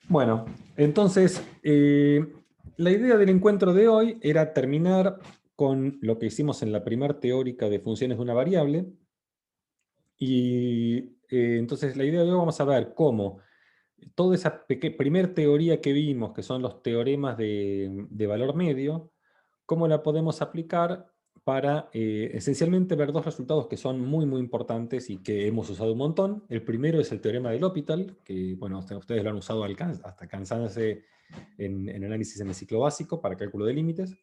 Bueno, entonces, la idea del encuentro de hoy era terminar con lo que hicimos en la primera teórica de funciones de una variable. Y entonces la idea de hoy vamos a ver cómo toda esa primera teoría que vimos, que son los teoremas de valor medio, cómo la podemos aplicar para esencialmente ver dos resultados que son muy, muy importantes y que hemos usado un montón. El primero es el teorema del L'Hopital, que bueno, ustedes lo han usado hasta cansarse en análisis en el ciclo básico para cálculo de límites.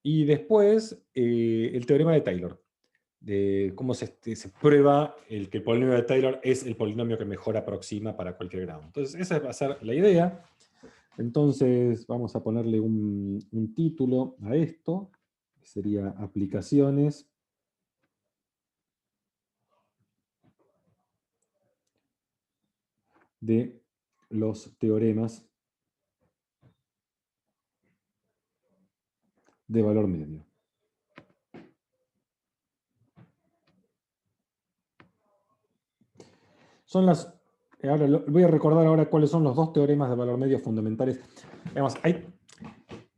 Y después el teorema de Taylor, de cómo se prueba que el polinomio de Taylor es el polinomio que mejor aproxima para cualquier grado. Entonces, esa va a ser la idea. Entonces, vamos a ponerle un título a esto, que sería aplicaciones de los teoremas de valor medio. Son las... Ahora voy a recordar ahora cuáles son los dos teoremas de valor medio fundamentales. Además, hay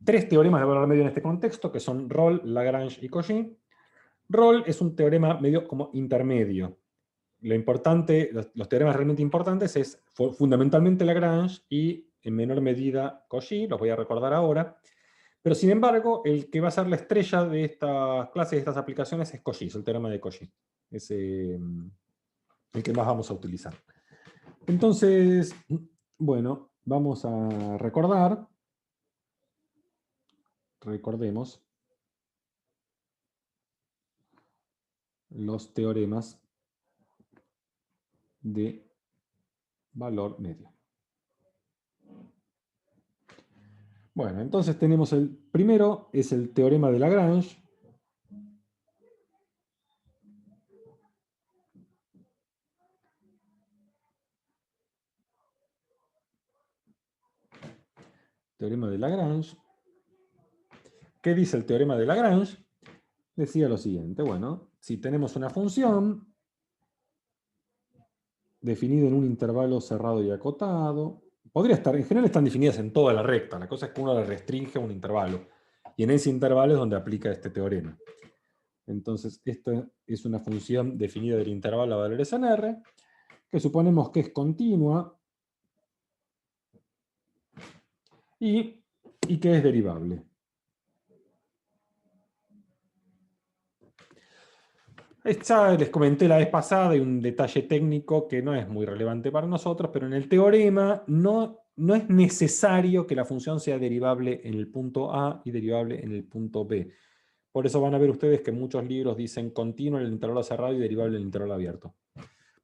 tres teoremas de valor medio en este contexto, que son Rolle, Lagrange y Cauchy. Rolle es un teorema medio como intermedio. Lo importante, los teoremas realmente importantes es fundamentalmente Lagrange y en menor medida Cauchy, los voy a recordar ahora. Pero sin embargo, el que va a ser la estrella de estas clases, de estas aplicaciones, es Cauchy, es el teorema de Cauchy. Es el que más vamos a utilizar. Entonces, bueno, vamos a recordemos los teoremas de valor medio. Bueno, entonces tenemos el primero, es el teorema de Lagrange. Teorema de Lagrange. ¿Qué dice el teorema de Lagrange? Decía lo siguiente, bueno, si tenemos una función definida en un intervalo cerrado y acotado, podría estar, en general están definidas en toda la recta, la cosa es que uno le restringe a un intervalo, y en ese intervalo es donde aplica este teorema. Entonces, esta es una función definida del intervalo a valores en R, que suponemos que es continua y que es derivable. Ya les comenté la vez pasada, hay un detalle técnico que no es muy relevante para nosotros, pero en el teorema no es necesario que la función sea derivable en el punto A y derivable en el punto B. Por eso van a ver ustedes que muchos libros dicen continuo en el intervalo cerrado y derivable en el intervalo abierto.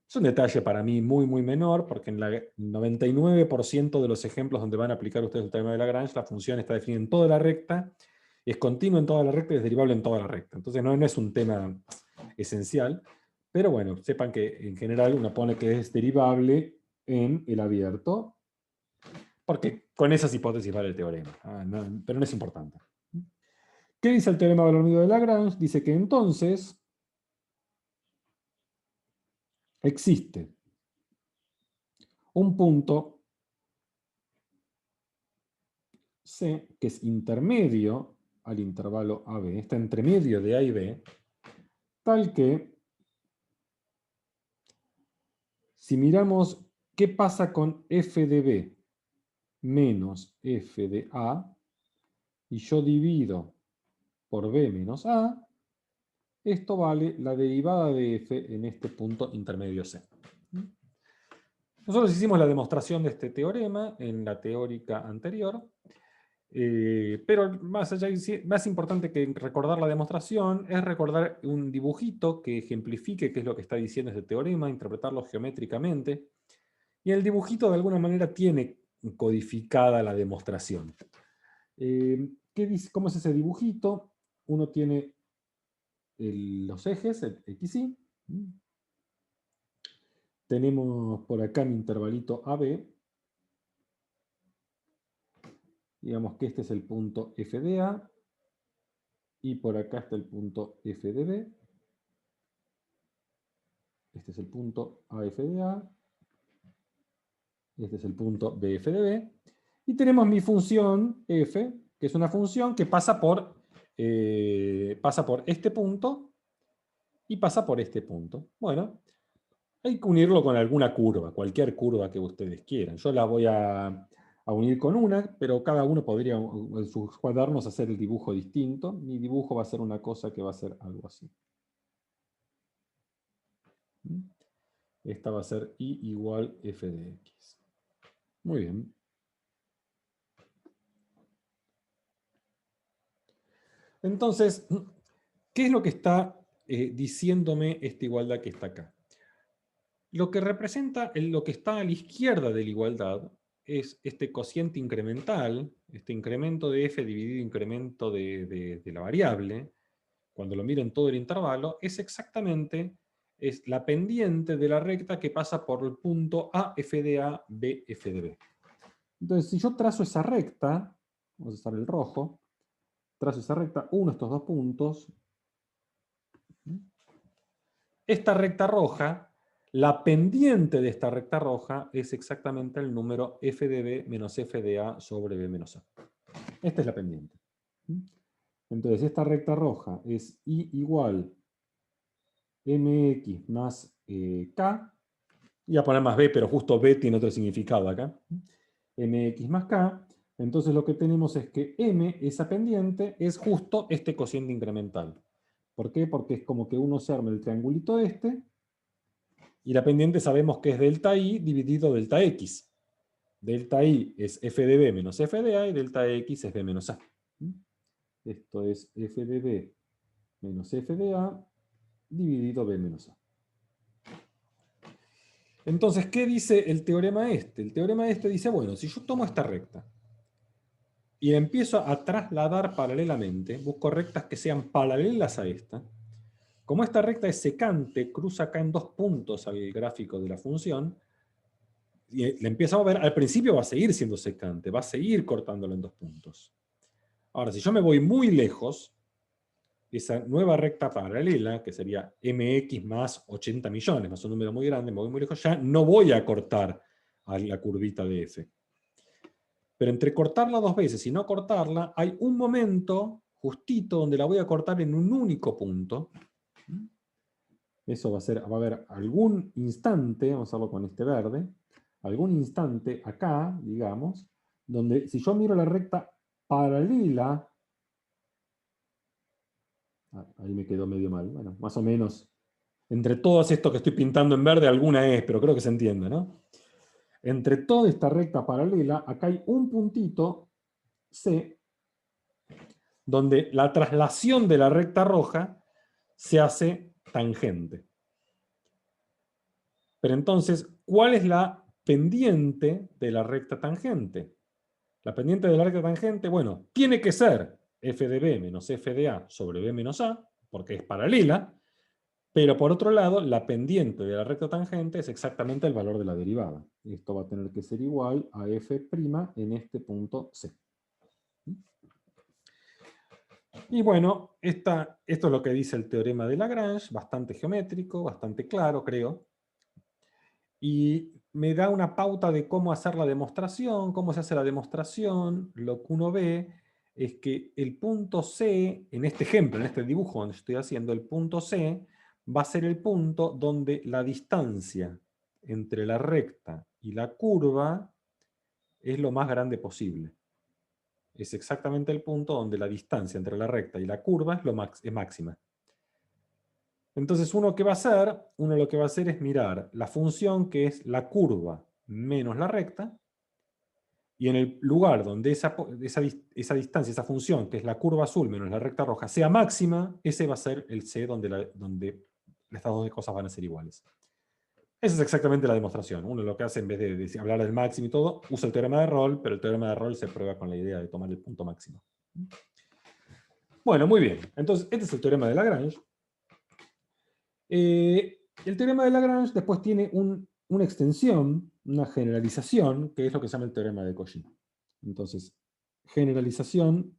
Es un detalle para mí muy, muy menor, porque en el 99% de los ejemplos donde van a aplicar ustedes el teorema de Lagrange, la función está definida en toda la recta, es continua en toda la recta y es derivable en toda la recta. Entonces no es un tema esencial, pero bueno, sepan que en general uno pone que es derivable en el abierto, porque con esas hipótesis vale el teorema, pero no es importante. ¿Qué dice el teorema de valor medio de Lagrange? Dice que entonces existe un punto C que es intermedio al intervalo AB, está entre medio de A y B, tal que si miramos qué pasa con f de B menos f de A, y yo divido por B menos A, esto vale la derivada de f en este punto intermedio C. Nosotros hicimos la demostración de este teorema en la teórica anterior, pero más importante que recordar la demostración es recordar un dibujito que ejemplifique qué es lo que está diciendo este teorema, interpretarlo geométricamente, y el dibujito de alguna manera tiene codificada la demostración. ¿Cómo es ese dibujito? Uno tiene los ejes, el x, y. Tenemos por acá mi intervalito AB. Digamos que este es el punto f de A. Y por acá está el punto f de B. Este es el punto AF de A. Este es el punto BF de B. Y tenemos mi función f, que es una función que pasa por este punto y pasa por este punto. Bueno, hay que unirlo con alguna curva, cualquier curva que ustedes quieran. Yo la voy a unir con una, pero cada uno podría en sus cuadernos hacer el dibujo distinto. Mi dibujo va a ser una cosa que va a ser algo así. Esta va a ser I igual f de x. Muy bien. Entonces, ¿qué es lo que está diciéndome esta igualdad que está acá? Lo que representa lo que está a la izquierda de la igualdad es este cociente incremental, este incremento de f dividido incremento de la variable, cuando lo miro en todo el intervalo, es exactamente la pendiente de la recta que pasa por el punto A, f de A, B, f de B. Entonces, si yo trazo esa recta, vamos a usar el rojo, trazo esa recta, uno de estos dos puntos, esta recta roja, la pendiente de esta recta roja es exactamente el número f de b menos f de a sobre b menos a. Esta es la pendiente. Entonces, esta recta roja es I igual mx más k. Voy a poner más b, pero justo b tiene otro significado acá. Mx más k. Entonces lo que tenemos es que m, esa pendiente, es justo este cociente incremental. ¿Por qué? Porque es como que uno se arma el triangulito este, y la pendiente sabemos que es delta i dividido delta x. Delta i es f de b menos f de a, y delta x es b menos a. Esto es f de b menos f de a dividido b menos a. Entonces, ¿qué dice el teorema este? El teorema este dice, bueno, si yo tomo esta recta y empiezo a trasladar paralelamente, busco rectas que sean paralelas a esta, como esta recta es secante, cruza acá en dos puntos al gráfico de la función, y le empiezo a ver, al principio va a seguir siendo secante, va a seguir cortándolo en dos puntos. Ahora, si yo me voy muy lejos, esa nueva recta paralela, que sería mx más 80 millones, más un número muy grande, me voy muy lejos, ya no voy a cortar a la curvita de f. Pero entre cortarla dos veces y no cortarla, hay un momento justito donde la voy a cortar en un único punto. Eso va a haber algún instante, vamos a hacerlo con este verde, algún instante acá, digamos, donde si yo miro la recta paralela, ahí me quedó medio mal, bueno, más o menos, entre todos estos que estoy pintando en verde, alguna es, pero creo que se entiende, ¿no? Entre toda esta recta paralela, acá hay un puntito C, donde la traslación de la recta roja se hace tangente. Pero entonces, ¿cuál es la pendiente de la recta tangente? La pendiente de la recta tangente, bueno, tiene que ser f de b menos f de a sobre b menos a, porque es paralela, pero por otro lado, la pendiente de la recta tangente es exactamente el valor de la derivada. Esto va a tener que ser igual a f' en este punto C. Y bueno, esto es lo que dice el teorema de Lagrange, bastante geométrico, bastante claro, creo. Y me da una pauta de cómo hacer la demostración, cómo se hace la demostración. Lo que uno ve es que el punto C, en este ejemplo, en este dibujo donde estoy haciendo, el punto C va a ser el punto donde la distancia entre la recta y la curva es lo más grande posible. Es exactamente el punto donde la distancia entre la recta y la curva es máxima. Entonces, uno lo que va a hacer es mirar la función que es la curva menos la recta, y en el lugar donde esa distancia, esa función, que es la curva azul menos la recta roja, sea máxima, ese va a ser el C donde estas dos cosas van a ser iguales. Esa es exactamente la demostración. Uno lo que hace, en vez de hablar del máximo y todo, usa el teorema de Rolle, pero el teorema de Rolle se prueba con la idea de tomar el punto máximo. Bueno, muy bien. Entonces, este es el teorema de Lagrange. El teorema de Lagrange después tiene una extensión, una generalización, que es lo que se llama el teorema de Cauchy. Entonces, generalización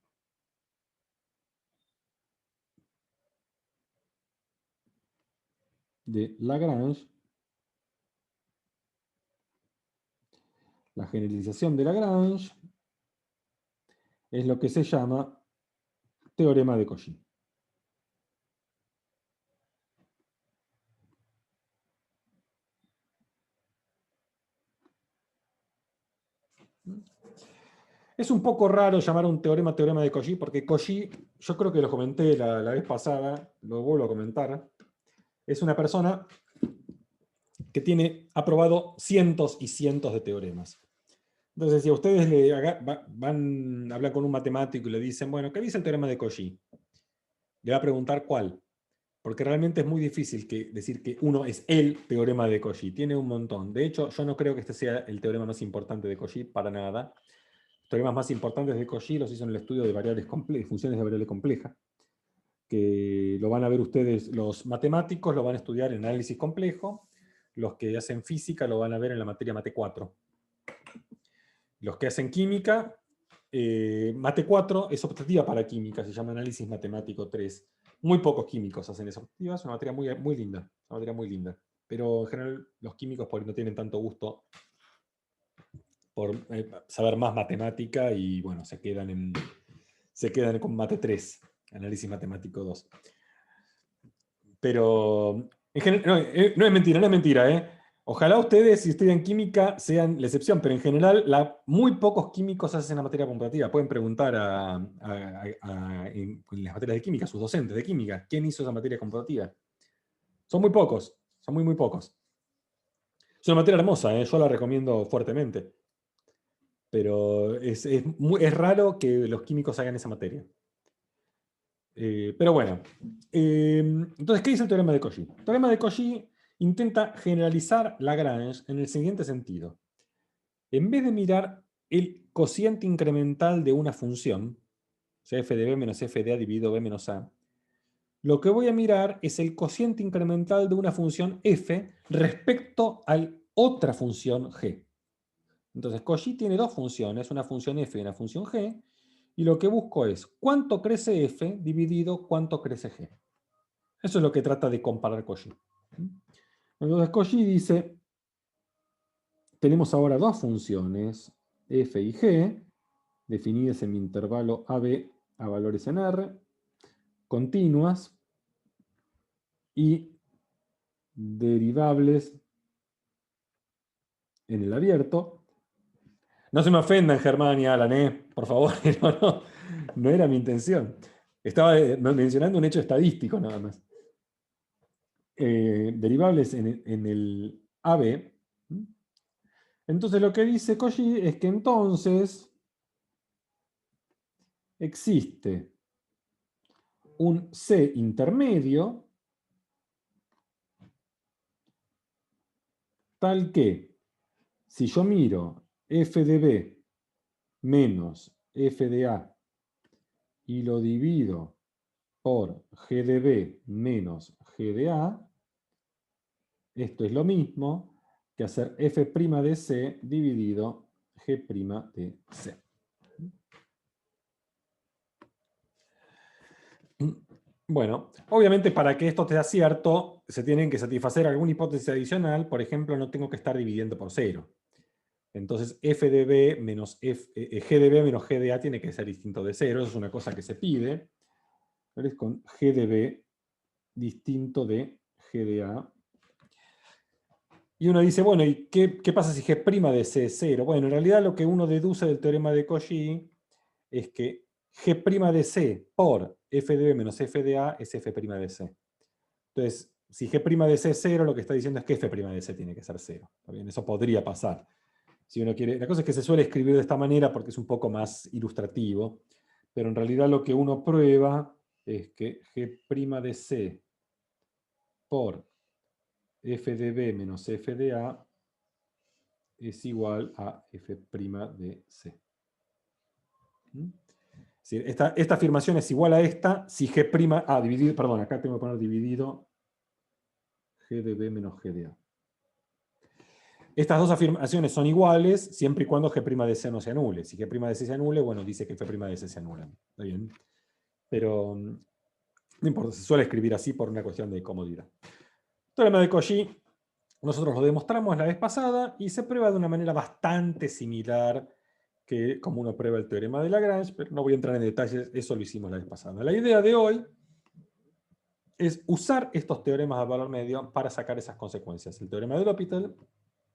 de Lagrange La generalización de Lagrange es lo que se llama teorema de Cauchy. Es un poco raro llamar a un teorema teorema de Cauchy, porque Cauchy, yo creo que lo comenté la vez pasada, lo vuelvo a comentar, es una persona que ha probado cientos y cientos de teoremas. Entonces, si a ustedes van a hablar con un matemático y le dicen, bueno, ¿qué dice el teorema de Cauchy? Le va a preguntar cuál. Porque realmente es muy difícil decir que uno es el teorema de Cauchy. Tiene un montón. De hecho, yo no creo que este sea el teorema más importante de Cauchy, para nada. Los teoremas más importantes de Cauchy los hizo en el estudio de funciones de variable compleja, que lo van a ver ustedes, los matemáticos lo van a estudiar en análisis complejo, los que hacen física lo van a ver en la materia Mate 4. Los que hacen química, Mate 4 es optativa para química, se llama análisis matemático 3. Muy pocos químicos hacen esa optativa, es una materia muy, muy linda, una materia muy linda. Pero en general los químicos por ahí no tienen tanto gusto por saber más matemática y bueno, se quedan con Mate 3, análisis matemático 2. Pero no es mentira, no es mentira, ¿eh? Ojalá ustedes, si estudian química, sean la excepción, pero en general muy pocos químicos hacen la materia comparativa. Pueden preguntar en las materias de química, a sus docentes de química, ¿quién hizo esa materia comparativa? Son muy pocos, son muy, muy pocos. Es una materia hermosa, yo la recomiendo fuertemente, pero es raro que los químicos hagan esa materia. Pero bueno, entonces, ¿qué dice el teorema de Cauchy? El teorema de Cauchy intenta generalizar Lagrange en el siguiente sentido. En vez de mirar el cociente incremental de una función, o sea, f de b menos f de a dividido b menos a, lo que voy a mirar es el cociente incremental de una función f respecto a otra función g. Entonces, Cauchy tiene dos funciones, una función f y una función g, y lo que busco es cuánto crece f dividido cuánto crece g. Eso es lo que trata de comparar Cauchy. Entonces Cauchy dice, tenemos ahora dos funciones, f y g, definidas en mi intervalo AB a valores en R, continuas y derivables en el abierto. No se me ofendan, Germán y Alan, por favor, no era mi intención. Estaba mencionando un hecho estadístico nada más. Derivables en el AB. Entonces lo que dice Cauchy es que entonces existe un C intermedio tal que si yo miro f de b menos f de a y lo divido por g de b menos g de a, esto es lo mismo que hacer f' de c dividido g' de c. Bueno, obviamente para que esto sea cierto, se tienen que satisfacer alguna hipótesis adicional. Por ejemplo, no tengo que estar dividiendo por 0. Entonces, f de b menos g de b menos g de a tiene que ser distinto de 0. Eso es una cosa que se pide. ¿Ves? Con g de b distinto de g de a. Y uno dice, bueno, ¿y qué pasa si g' de c es 0? Bueno, en realidad lo que uno deduce del teorema de Cauchy es que g' de c por f de b menos f de a es f' de c. Entonces, si g' de c es 0, lo que está diciendo es que f' de c tiene que ser 0. ¿Está bien? Eso podría pasar. Si uno quiere, la cosa es que se suele escribir de esta manera porque es un poco más ilustrativo, pero en realidad lo que uno prueba es que g' de c por f de b menos f de a es igual a f' de c. Esta afirmación es igual a esta si g', dividido, perdón, acá tengo que poner dividido g de b menos g de a. Estas dos afirmaciones son iguales siempre y cuando g' de c no se anule. Si g' de c se anule, bueno, dice que f' de c se anula. ¿Está bien? Pero no importa, se suele escribir así por una cuestión de comodidad. Teorema de Cauchy Nosotros lo demostramos la vez pasada y se prueba de una manera bastante similar que como uno prueba el teorema de Lagrange, pero no voy a entrar en detalles, eso lo hicimos la vez pasada. La idea de hoy es usar estos teoremas de valor medio para sacar esas consecuencias, el teorema de L'Hopital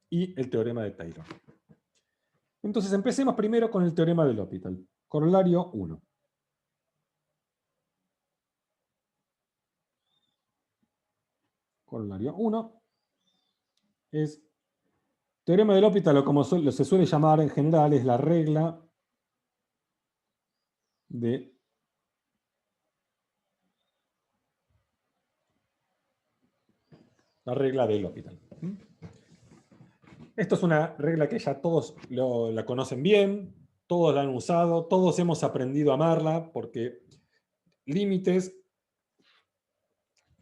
y el teorema de Taylor. Entonces empecemos primero con el teorema de L'Hopital. Corolario 1. Corolario 1 es teorema de L'Hopital, o como se suele llamar en general, es la regla de L'Hopital. Esto es una regla que ya todos la conocen bien, todos la han usado, todos hemos aprendido a amarla, porque límites,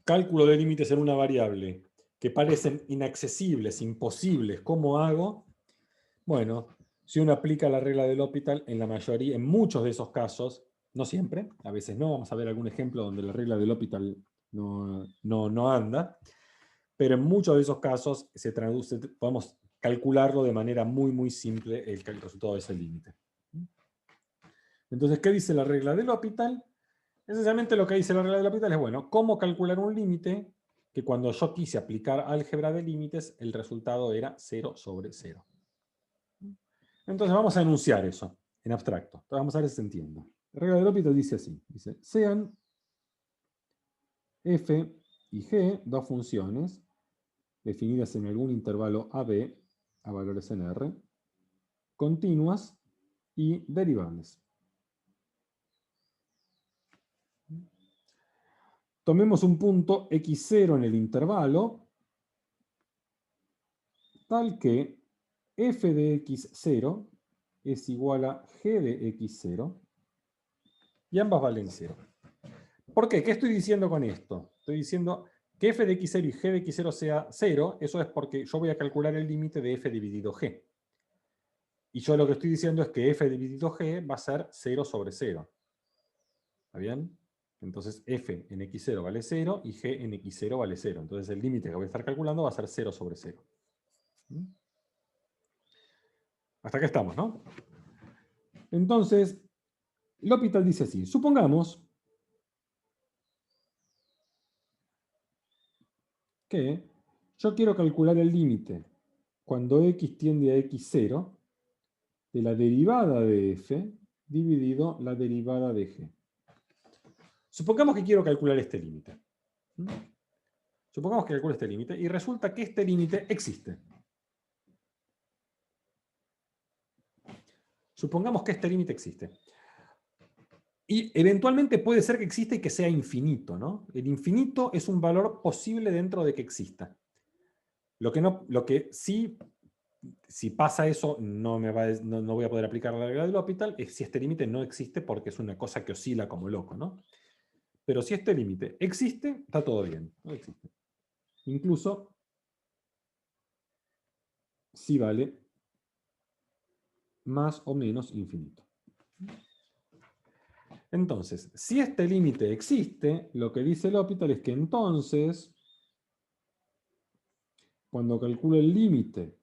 cálculo de límites en una variable que parecen inaccesibles, imposibles, ¿cómo hago? Bueno, si uno aplica la regla del L'Hopital, en la mayoría, en muchos de esos casos, no siempre, a veces no, vamos a ver algún ejemplo donde la regla del L'Hopital no anda, pero en muchos de esos casos se traduce, podemos calcularlo de manera muy, muy simple el resultado de ese límite. Entonces, ¿qué dice la regla del L'Hopital? Esencialmente lo que dice la regla del L'Hopital es, bueno, ¿cómo calcular un límite que cuando yo quise aplicar álgebra de límites, el resultado era 0 sobre 0? Entonces vamos a enunciar eso en abstracto. Entonces vamos a ver si se entiende. La regla del L'Hopital dice así, dice, sean f y g dos funciones definidas en algún intervalo AB a valores en R, continuas y derivables. Tomemos un punto x0 en el intervalo, tal que f de x0 es igual a g de x0, y ambas valen 0. ¿Por qué? ¿Qué estoy diciendo con esto? Estoy diciendo que f de x0 y g de x0 sea 0, eso es porque yo voy a calcular el límite de f dividido g. Y yo lo que estoy diciendo es que f dividido g va a ser 0 sobre 0. ¿Está bien? Entonces f en x0 vale 0 y g en x0 vale 0. Entonces el límite que voy a estar calculando va a ser 0 sobre 0. Hasta acá estamos, ¿no? Entonces, L'Hopital dice así. Supongamos que yo quiero calcular el límite cuando x tiende a x0 de la derivada de f dividido la derivada de g. Supongamos que quiero calcular este límite. Supongamos que calculo este límite y resulta que este límite existe. Supongamos que este límite existe. Y eventualmente puede ser que exista y que sea infinito, ¿no? El infinito es un valor posible dentro de que exista. Lo que sí, si pasa eso, no voy a poder aplicar la regla del L'Hopital, es si este límite no existe porque es una cosa que oscila como loco, ¿no? Pero si este límite existe, está todo bien. No existe. Incluso si vale más o menos infinito. Entonces, si este límite existe, lo que dice L'Hopital es que entonces, cuando calculo el límite,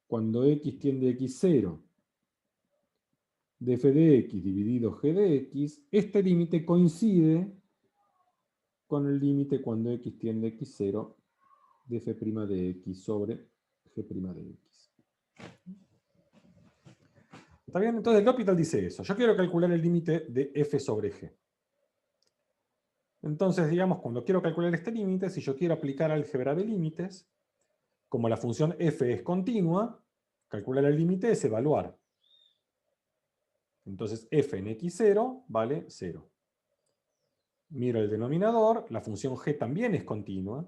cuando x tiende a x0, de f de x dividido g de x, este límite coincide con el límite cuando x tiende a x0 de f' de x sobre g' de x. ¿Está bien? Entonces L'Hopital dice eso. Yo quiero calcular el límite de f sobre g. Entonces, digamos, cuando quiero calcular este límite, si yo quiero aplicar álgebra de límites, como la función f es continua, calcular el límite es evaluar. Entonces f en x0 vale 0. Miro el denominador, la función g también es continua,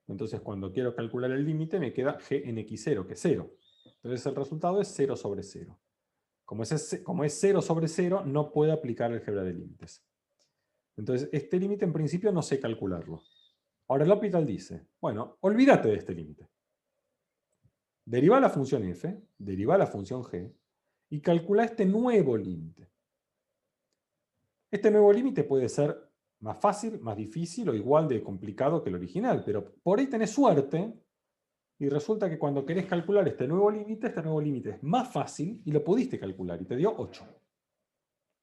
entonces cuando quiero calcular el límite me queda g en x0, que es 0. Entonces el resultado es 0 sobre 0. Como es 0 sobre 0, no puedo aplicar álgebra de límites. Entonces este límite en principio no sé calcularlo. Ahora L'Hopital dice, bueno, olvídate de este límite. Deriva la función f, deriva la función g, y calcula este nuevo límite. Este nuevo límite puede ser más fácil, más difícil o igual de complicado que el original, pero por ahí tenés suerte Y resulta que cuando querés calcular este nuevo límite es más fácil y lo pudiste calcular y te dio 8.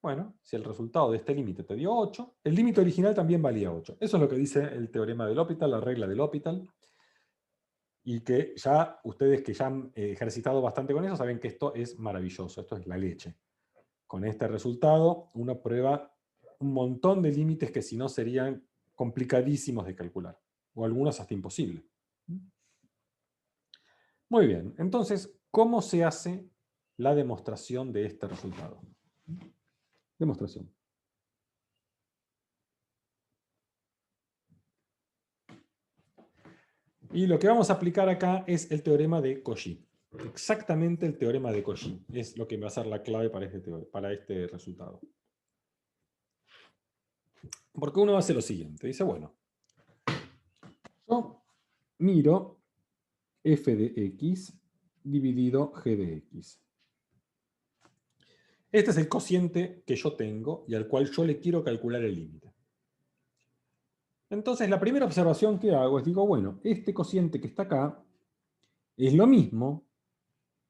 Bueno, si el resultado de este límite te dio 8, el límite original también valía 8. Eso es lo que dice el teorema del L'Hopital, la regla del L'Hopital. Y que ya ustedes que ya han ejercitado bastante con eso saben que esto es maravilloso, esto es la leche. Con este resultado uno prueba un montón de límites que si no serían complicadísimos de calcular, o algunos hasta imposible. Muy bien, entonces, ¿cómo se hace la demostración de este resultado? Demostración. Y lo que vamos a aplicar acá es el teorema de Cauchy. Exactamente el teorema de Cauchy. Es lo que va a ser la clave para este resultado. Porque uno hace lo siguiente. Dice, bueno, yo miro f de x dividido g de x. Este es el cociente que yo tengo y al cual yo le quiero calcular el límite. Entonces, la primera observación que hago es, digo, bueno, este cociente que está acá es lo mismo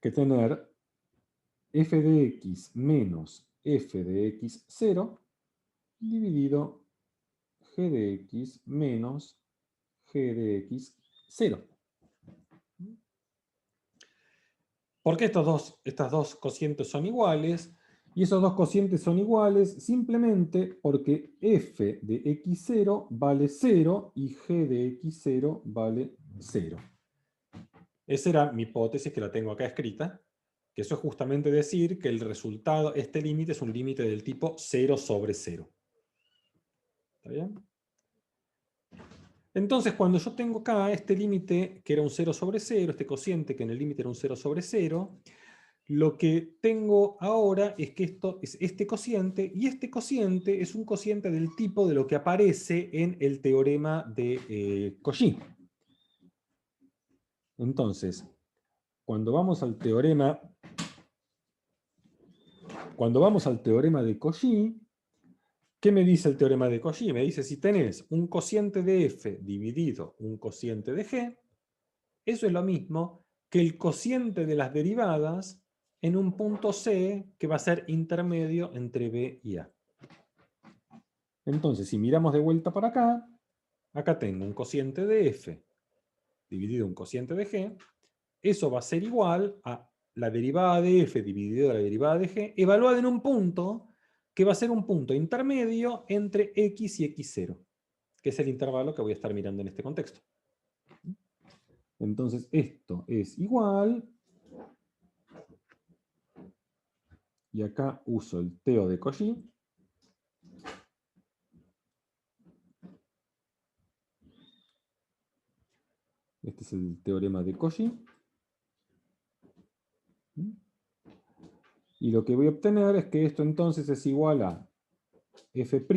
que tener f de x menos f de x0 dividido g de x menos g de x0. ¿Por qué estas dos cocientes son iguales? Y esos dos cocientes son iguales simplemente porque f de x0 vale 0 y g de x0 vale 0. Esa era mi hipótesis que la tengo acá escrita, que eso es justamente decir que el resultado, este límite es un límite del tipo 0 sobre 0. ¿Está bien? Entonces, cuando yo tengo acá este límite que era un 0 sobre 0, este cociente que en el límite era un 0 sobre 0, lo que tengo ahora es que esto es este cociente, y este cociente es un cociente del tipo de lo que aparece en el teorema de Cauchy. Entonces, cuando vamos al teorema de Cauchy, ¿qué me dice el teorema de Cauchy? Me dice, si tenés un cociente de f dividido un cociente de g, eso es lo mismo que el cociente de las derivadas en un punto C que va a ser intermedio entre B y A. Entonces, si miramos de vuelta para acá, acá tengo un cociente de f dividido un cociente de g, eso va a ser igual a la derivada de f dividido la derivada de g, evaluada en un punto que va a ser un punto intermedio entre x y x0, que es el intervalo que voy a estar mirando en este contexto. Entonces, esto es igual, y acá uso el teo de Cauchy, este es el teorema de Cauchy, y lo que voy a obtener es que esto entonces es igual a f'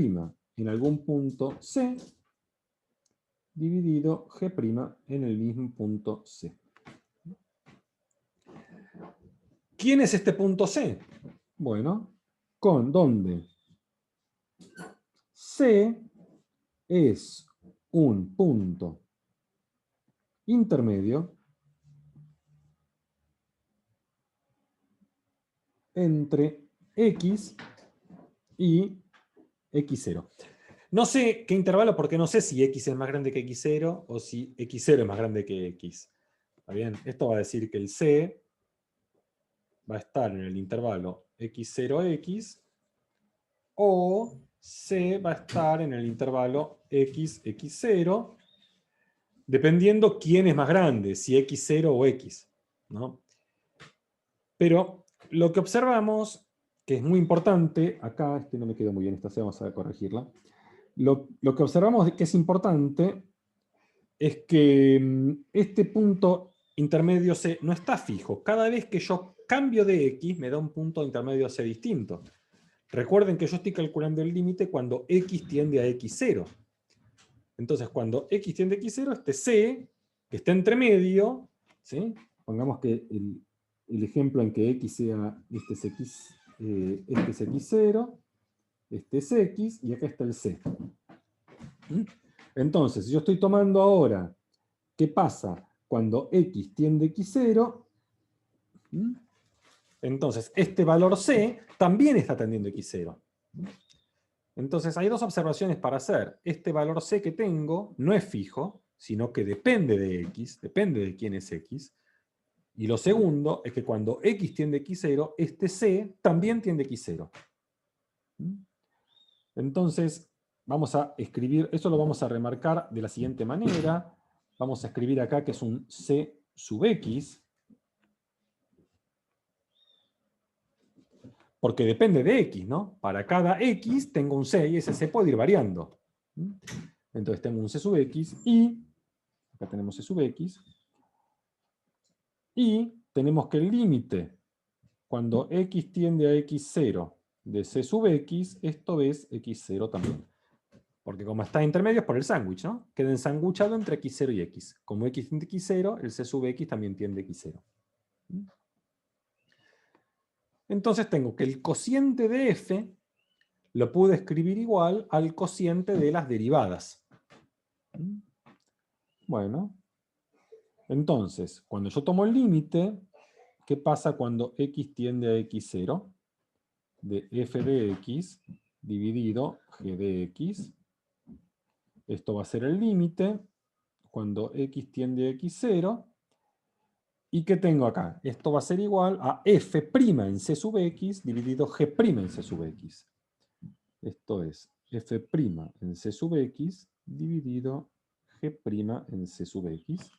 en algún punto C dividido g' en el mismo punto C. ¿Quién es este punto C? Bueno, con donde C es un punto intermedio entre x y x0. No sé qué intervalo porque no sé si x es más grande que x0 o si x0 es más grande que x. ¿Está bien? Esto va a decir que el C va a estar en el intervalo x0x o C va a estar en el intervalo x0, dependiendo quién es más grande, si x0 o x, ¿no? Pero lo que observamos, que es muy importante, acá no me quedó muy bien esta C, vamos a corregirla. Lo que observamos que es importante es que este punto intermedio C no está fijo. Cada vez que yo cambio de X, me da un punto intermedio C distinto. Recuerden que yo estoy calculando el límite cuando X tiende a X0. Entonces, cuando X tiende a X0, este C, que está entre medio, ¿sí? Pongamos que el ejemplo en que X sea, este es X0, este es X, y acá está el C. Entonces, yo estoy tomando ahora, ¿qué pasa? cuando x tiende a x0, entonces este valor c también está tendiendo a x0. Entonces hay dos observaciones para hacer. Este valor c que tengo no es fijo, sino que depende de x, depende de quién es x. Y lo segundo es que cuando x tiende a x0, este c también tiende a x0. Entonces, vamos a escribir, eso lo vamos a remarcar de la siguiente manera. Vamos a escribir acá que es un c sub x, porque depende de x, ¿no? Para cada x tengo un c y ese c puede ir variando. Entonces tengo un c sub x y, acá tenemos c sub x, y tenemos que el límite, cuando x tiende a x0 de c sub x, esto es x0 también. Porque como está intermedio es por el sándwich, ¿no? Queda ensanguchado entre x0 y x. Como x tiende a x0, el c sub x también tiende a x0. Entonces tengo que el cociente de f lo puedo escribir igual al cociente de las derivadas. Bueno, entonces, cuando yo tomo el límite, ¿qué pasa cuando x tiende a x0? De f de x dividido g de x. Esto va a ser el límite cuando x tiende a x0. ¿Y qué tengo acá? Esto va a ser igual a f' en c sub x dividido g' en c sub x. Esto es f' en c sub x dividido g' en c sub x.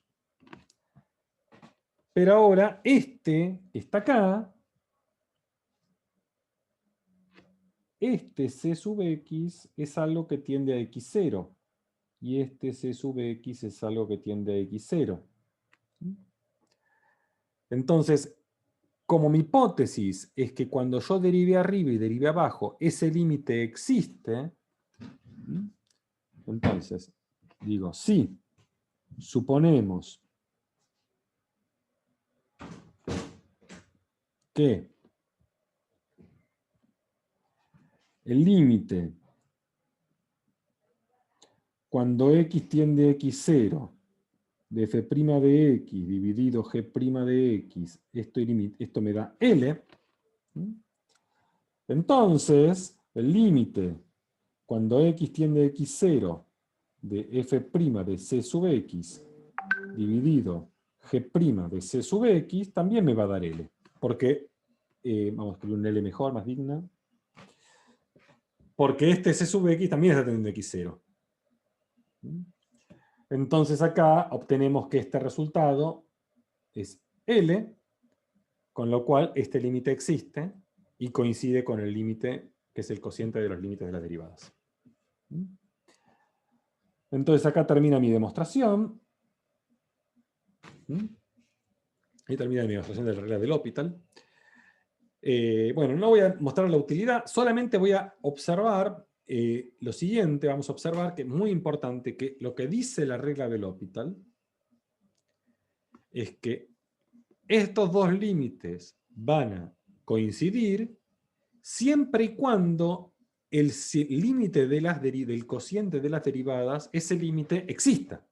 Pero ahora este que está acá, este c sub x es algo que tiende a x0. Y este c sub x es algo que tiende a x0. Entonces, como mi hipótesis es que cuando yo derive arriba y derive abajo, ese límite existe, entonces digo, sí, suponemos que el límite cuando x tiende a x0 de f' de x dividido g' de x, esto me da L. Entonces, el límite cuando x tiende a x0 de f' de c sub x dividido g' de c sub x también me va a dar L. Porque, vamos a escribir un L mejor, más digna. Porque este c sub x también está teniendo x0. Entonces acá obtenemos que este resultado es L, con lo cual este límite existe y coincide con el límite que es el cociente de los límites de las derivadas. Entonces acá termina mi demostración. Y termina mi demostración de la regla del L'Hopital. Bueno, no voy a mostrar la utilidad, solamente voy a observar lo siguiente. Vamos a observar que es muy importante que lo que dice la regla del L'Hopital es que estos dos límites van a coincidir siempre y cuando el límite del cociente de las derivadas, ese límite exista.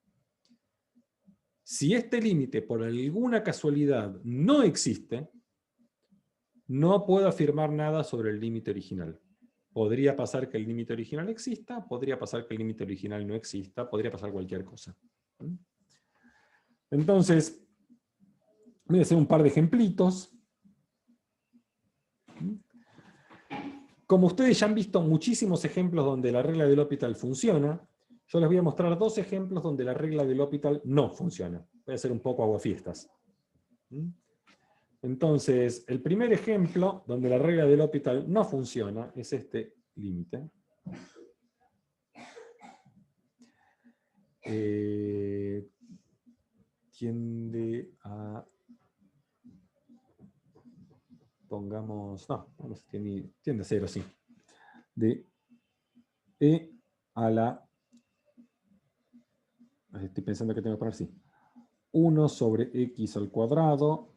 Si este límite por alguna casualidad no existe, no puedo afirmar nada sobre el límite original. Podría pasar que el límite original exista, podría pasar que el límite original no exista, podría pasar cualquier cosa. Entonces, voy a hacer un par de ejemplitos. Como ustedes ya han visto muchísimos ejemplos donde la regla del L'Hopital funciona, yo les voy a mostrar dos ejemplos donde la regla del L'Hopital no funciona. Voy a hacer un poco aguafiestas. Entonces, el primer ejemplo donde la regla del L'Hopital no funciona es este límite. Tiende a... Pongamos... No, tiende a 0, sí. De e a la... Estoy pensando que tengo que poner sí. 1 sobre x al cuadrado.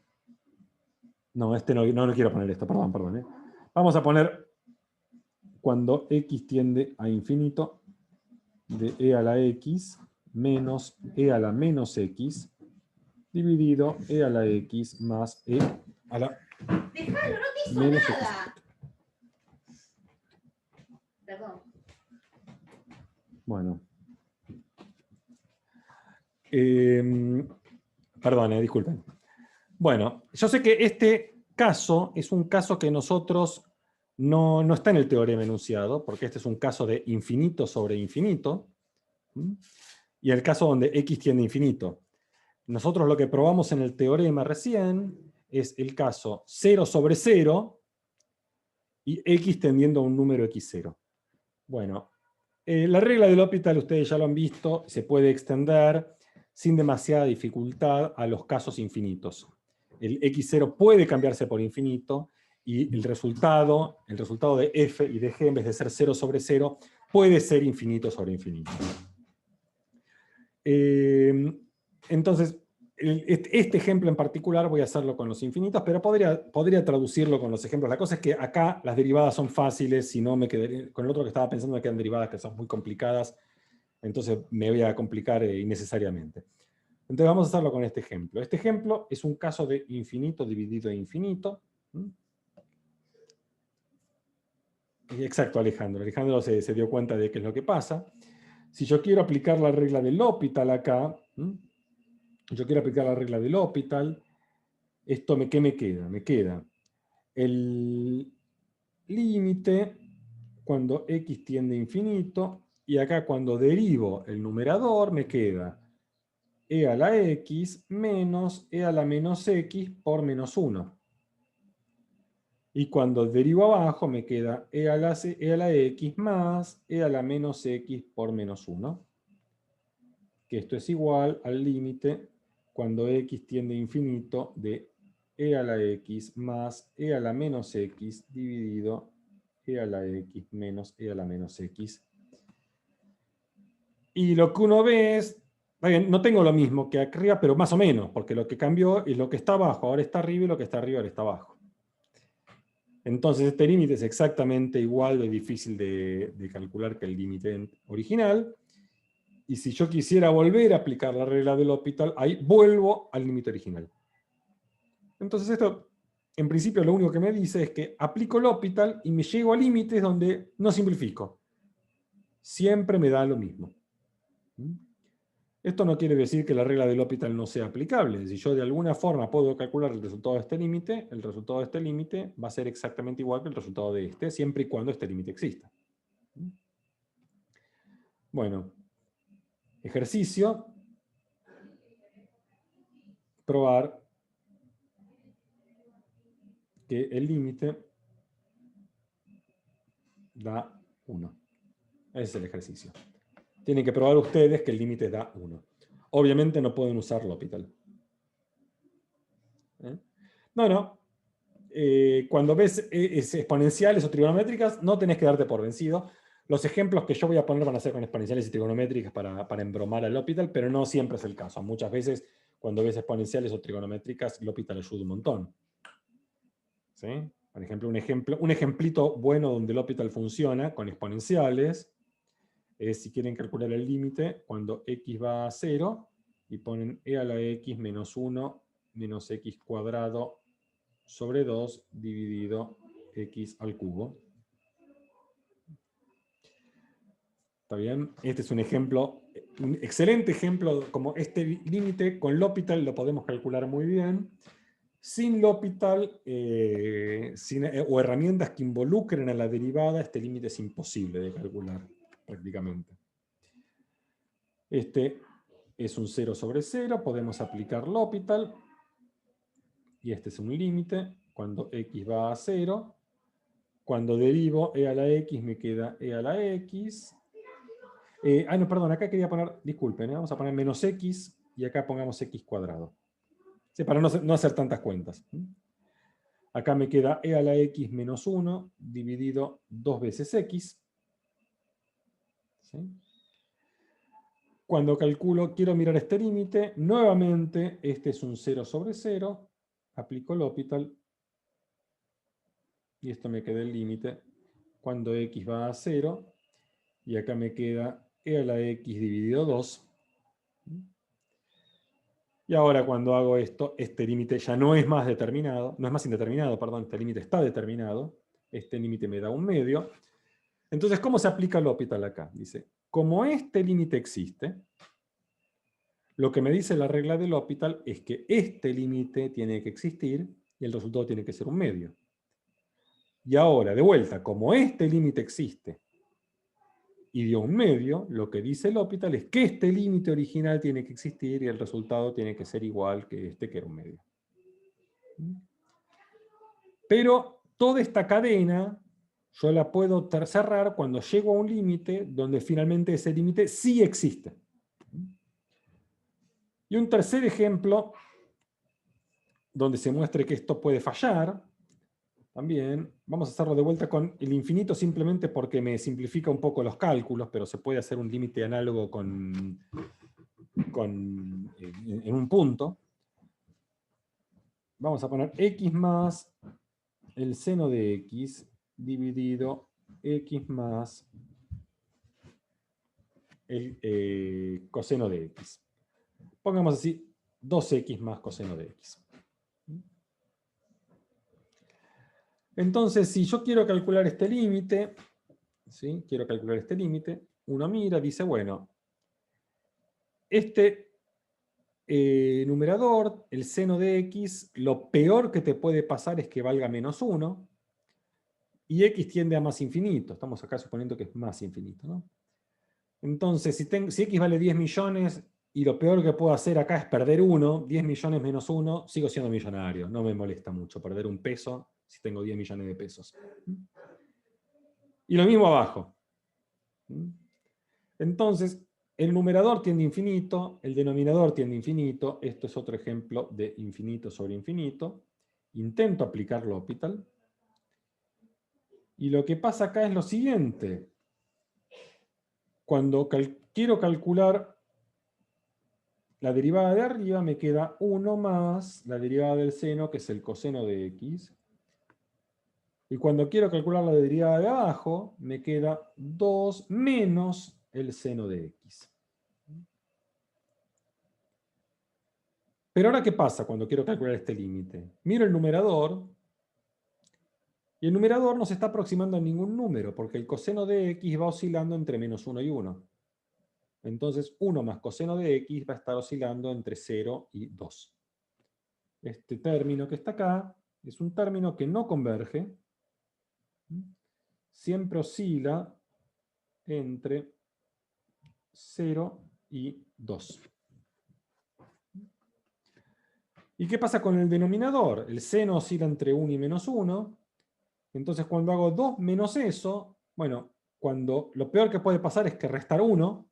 No, no quiero poner esto, perdón. Vamos a poner cuando x tiende a infinito de e a la x menos e a la menos x dividido e a la x más e a la Déjalo, no te hizo menos nada. x. Perdón. Bueno. Perdón, disculpen. Bueno, yo sé que este caso es un caso que nosotros no está en el teorema enunciado, porque este es un caso de infinito sobre infinito, ¿m? Y el caso donde x tiende a infinito. Nosotros lo que probamos en el teorema recién es el caso 0 sobre 0 y x tendiendo a un número x0. Bueno, la regla del L'Hopital, ustedes ya lo han visto, se puede extender sin demasiada dificultad a los casos infinitos. El x0 puede cambiarse por infinito y el resultado de f y de g, en vez de ser 0 sobre 0, puede ser infinito sobre infinito. Entonces, este ejemplo en particular voy a hacerlo con los infinitos, pero podría traducirlo con los ejemplos. La cosa es que acá las derivadas son fáciles, si no me quedaría, con el otro que estaba pensando me quedan derivadas que son muy complicadas, entonces me voy a complicar innecesariamente. Entonces vamos a hacerlo con este ejemplo. Este ejemplo es un caso de infinito dividido en infinito. Y exacto, Alejandro. Alejandro se dio cuenta de qué es lo que pasa. Si yo quiero aplicar la regla del L'Hopital acá, yo quiero aplicar la regla del L'Hopital, ¿qué me queda? Me queda el límite cuando x tiende a infinito, y acá cuando derivo el numerador me queda e a la x menos e a la menos x por menos 1. Y cuando derivo abajo me queda e a la x más e a la menos x por menos 1. Que esto es igual al límite cuando x tiende a infinito de e a la x más e a la menos x dividido e a la x menos e a la menos x. Y lo que uno ve es, no tengo lo mismo que arriba, pero más o menos, porque lo que cambió es lo que está abajo, ahora está arriba, y lo que está arriba ahora está abajo. Entonces este límite es exactamente igual de difícil de calcular que el límite original. Y si yo quisiera volver a aplicar la regla del L'Hopital, ahí vuelvo al límite original. Entonces esto, en principio, lo único que me dice es que aplico L'Hopital y me llego a límites donde no simplifico. Siempre me da lo mismo. Esto no quiere decir que la regla del L'Hopital no sea aplicable. Si yo de alguna forma puedo calcular el resultado de este límite, el resultado de este límite va a ser exactamente igual que el resultado de este, siempre y cuando este límite exista. Bueno, ejercicio. Probar que el límite da 1. Ese es el ejercicio. Tienen que probar ustedes que el límite da 1. Obviamente no pueden usar L'Hopital. No. Cuando ves exponenciales o trigonométricas, no tenés que darte por vencido. Los ejemplos que yo voy a poner van a ser con exponenciales y trigonométricas para embromar al L'Hopital, pero no siempre es el caso. Muchas veces, cuando ves exponenciales o trigonométricas, L'Hopital ayuda un montón. ¿Sí? Por ejemplo, un ejemplito bueno donde L'Hopital funciona con exponenciales es si quieren calcular el límite cuando x va a 0 y ponen e a la x menos 1 menos x cuadrado sobre 2 dividido x al cubo. ¿Está bien? Este es un ejemplo, un excelente ejemplo, como este límite con L'Hopital lo podemos calcular muy bien. Sin L'Hopital o herramientas que involucren a la derivada, este límite es imposible de calcular prácticamente. Este es un 0 sobre 0, podemos aplicar L'Hopital, y este es un límite, cuando x va a 0, cuando derivo e a la x me queda e a la x, no, perdón, acá quería poner, disculpen, vamos a poner menos x, y acá pongamos x cuadrado, sí, para no hacer tantas cuentas. Acá me queda e a la x menos 1 dividido 2 veces x. ¿Sí? Cuando calculo, quiero mirar este límite, nuevamente este es un 0 sobre 0, aplico L'Hopital, y esto me queda el límite cuando x va a 0, y acá me queda e a la x dividido 2. Y ahora cuando hago esto, este límite ya no es más determinado, no es más indeterminado, perdón, este límite está determinado, este límite me da 1/2. Entonces, ¿cómo se aplica el L'Hopital acá? Dice, como este límite existe, lo que me dice la regla del L'Hopital es que este límite tiene que existir y el resultado tiene que ser 1/2. Y ahora, de vuelta, como este límite existe y dio 1/2, lo que dice el L'Hopital es que este límite original tiene que existir y el resultado tiene que ser igual que este que era 1/2. Pero toda esta cadena yo la puedo cerrar cuando llego a un límite donde finalmente ese límite sí existe. Y un tercer ejemplo donde se muestre que esto puede fallar, también vamos a hacerlo de vuelta con el infinito simplemente porque me simplifica un poco los cálculos, pero se puede hacer un límite análogo en un punto. Vamos a poner x más el seno de x dividido x más el coseno de x. Pongamos así, 2x más coseno de x. Entonces, si yo quiero calcular este límite, ¿sí? Quiero calcular este límite, uno mira, dice, bueno, este numerador, el seno de x, lo peor que te puede pasar es que valga -1, y x tiende a más infinito. Estamos acá suponiendo que es más infinito, ¿no? Entonces, si x vale 10 millones y lo peor que puedo hacer acá es perder 1, 10 millones menos 1, sigo siendo millonario. No me molesta mucho perder un peso si tengo 10 millones de pesos. Y lo mismo abajo. Entonces, el numerador tiende a infinito, el denominador tiende a infinito. Esto es otro ejemplo de infinito sobre infinito. Intento aplicar L'Hopital. Y lo que pasa acá es lo siguiente. Cuando quiero calcular la derivada de arriba, me queda 1 más la derivada del seno, que es el coseno de x. Y cuando quiero calcular la derivada de abajo, me queda 2 menos el seno de x. Pero ahora, ¿qué pasa cuando quiero calcular este límite? Miro el numerador, y el numerador no se está aproximando a ningún número, porque el coseno de x va oscilando entre -1 y 1. Entonces, 1 más coseno de x va a estar oscilando entre 0 y 2. Este término que está acá es un término que no converge, siempre oscila entre 0 y 2. ¿Y qué pasa con el denominador? El seno oscila entre 1 y -1. Entonces, cuando hago 2 menos eso, bueno, lo peor que puede pasar es que restar 1,